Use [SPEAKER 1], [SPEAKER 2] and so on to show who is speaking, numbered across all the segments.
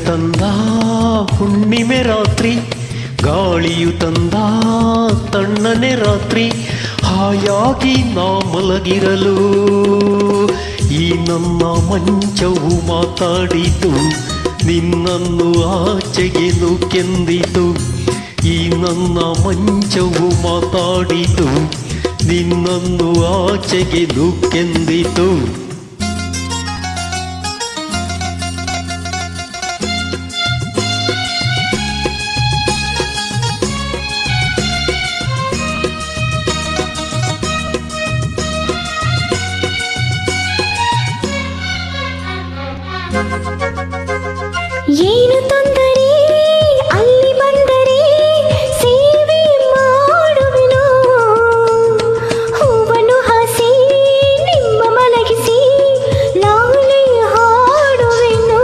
[SPEAKER 1] ತಂದ ಹುಣ್ಣಿಮೆ ರಾತ್ರಿ, ಗಾಳಿಯು ತಂದ ತಣ್ಣನೆ ರಾತ್ರಿ, ಹಾಯಾಗಿ ನಾ ಮಲಗಿರಲು ಈ ನನ್ನ ಮಂಚವು ಮಾತಾಡಿತು, ನಿನ್ನನ್ನು ಆಚೆಗೆ ನೂಕೆಂದಿತು. ಈ ನನ್ನ ಮಂಚವು ಮಾತಾಡಿತು, ನಿನ್ನನ್ನು ಆಚೆಗೆ ನೂಕೆಂದಿತು.
[SPEAKER 2] ಏನು ತೊಂದರೆ ಅಲ್ಲಿ ಬಂದರೆ ಸೇವೆ ಮಾಡುವೆನು, ಹೂವನ್ನು ಹಾಸಿ ನಿಮ್ಮ ಮಲಗಿಸಿ ಲಾಲಿ ಹಾಡುವೆನು.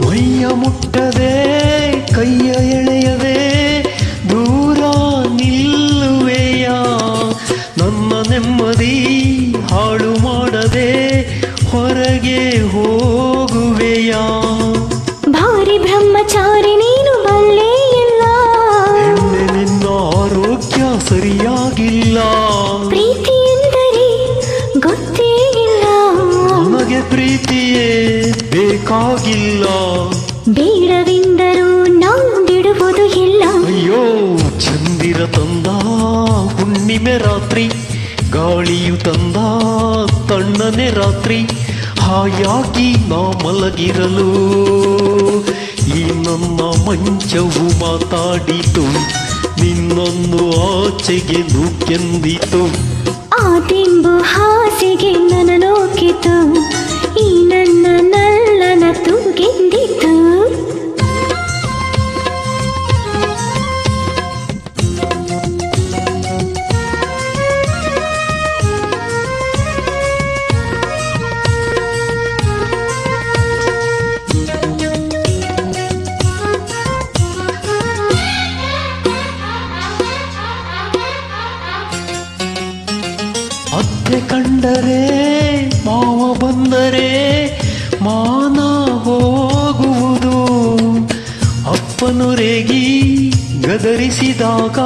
[SPEAKER 1] ಮೈಯ ಮುಟ್ಟದೆ ಕೈಯ ಎಳೆಯದೆ ದೂರ ನಿಲ್ಲುವೆಯ, ನನ್ನ ನೆಮ್ಮದಿ ಹಾಳು ಮಾಡದೆ ಹೊರಗೆ ಹೋಗುವೆಯ.
[SPEAKER 2] ಭಾರಿ ಬ್ರಹ್ಮಚಾರಿ ನೀನು ಬಲ್ಲೆ ಇಲ್ಲ,
[SPEAKER 1] ಹೆಣ್ಣೆ ನಿನ್ನ ಆರೋಗ್ಯ ಸರಿಯಾಗಿಲ್ಲ,
[SPEAKER 2] ಪ್ರೀತಿ ಎಂದರೆ ಗೊತ್ತೇ ಇಲ್ಲ,
[SPEAKER 1] ನನಗೆ ಪ್ರೀತಿಯೇ ಬೇಕಾಗಿಲ್ಲ.
[SPEAKER 2] ಬೇಡವೆಂದರೂ ನಾವು ಬಿಡುವುದು ಇಲ್ಲ.
[SPEAKER 1] ಅಯ್ಯೋ ಚಂದಿರ ತಂದ ಹುಣ್ಣಿಮೆ ರಾತ್ರಿ, ಗಾಳಿಯು ತಂದ ತಣ್ಣನೆ ರಾತ್ರಿ, ಹಾಯಾಗಿ ನಾ ಮಲಗಿರಲು ಈ ನನ್ನ ಮಂಚವು ಮಾತಾಡಿತು, ನಿನ್ನನ್ನು ಆಚೆಗೆ ನೂಕೆಂದಿತು.
[SPEAKER 2] ಆ ದಿಂಬು ಹಾಸಿಗೆ ನನ್ನ ನೋಕಿತು, ಈ ನನ್ನ ನಲ್ಲನ ತೂಗೆಂದಿತು.
[SPEAKER 1] ಅತ್ತೆ ಕಂಡರೆ ಮಾವ ಬಂದರೆ ಮಾನ ಹೋಗುವುದು, ಅಪ್ಪನು ರೇಗಿ ಗದರಿಸಿದಾಗ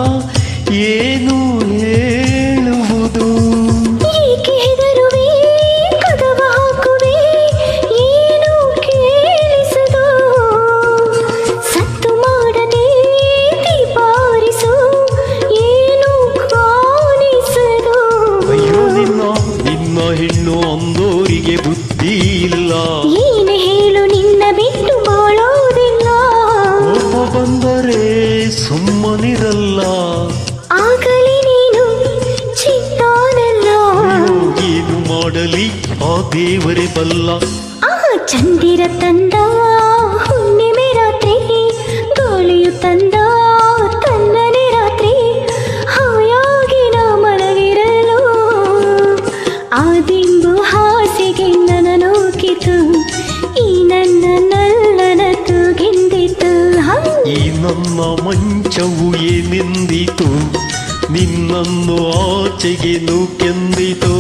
[SPEAKER 1] ಏನು ಹೇಳುವುದು.
[SPEAKER 2] ಏಕೆ ಹೆದರುವೆ ಕದವ ಹಾಕುವೆ ಏನು ಕೇಳಿಸದು, ಸತ್ತು ಮಾಡದೆ ದೀಪಾರಿಸು ಏನು ಕಾಣಿಸದು.
[SPEAKER 1] ಅಯ್ಯೋ ನಿನ್ನ ಹೆಣ್ಣು ಅಂದೋರಿಗೆ ಬುದ್ಧಿ ಇಲ್ಲ,
[SPEAKER 2] ಏನು ಹೇಳು ನಿನ್ನ ಬಿಟ್ಟು ಬಾಳೋದಿಲ್ಲ.
[SPEAKER 1] ಕೋಪ ಬಂದರೆ ಸುಮ್ಮನಿರಲ್ಲ,
[SPEAKER 2] ಆಗಲಿ ನೀನು ಚಿತ್ತಾನಲ್ಲ.
[SPEAKER 1] ಅಯ್ಯೋ ಏನು ಮಾಡಲಿ ಆ ದೇವರೇ ಬಲ್ಲ.
[SPEAKER 2] ಆ ಚಂದಿರ ತಂದ ಹುಣ್ಣಿಮೆ ರಾತ್ರಿ, ಗಾಳಿಯು ತಂದ ತಣ್ಣನೆ ರಾತ್ರಿ, ಹಾಯಾಗಿ ನಾ ಮಲಗಿರಲು ಆ ದಿಂಬು ಹಾಸಿಗೆ ನನ್ನ ನೂಕಿತು, ಈ ನನ್ನ ನಲ್ಲನ ತೂಗೆಂದಿತು.
[SPEAKER 1] ಈ ನನ್ನ ಮಂಚವು ಏನೆಂದಿತು, ನಿನ್ನನ್ನು ಆಚೆಗೆ ನೂಕೆಂದಿತೋ.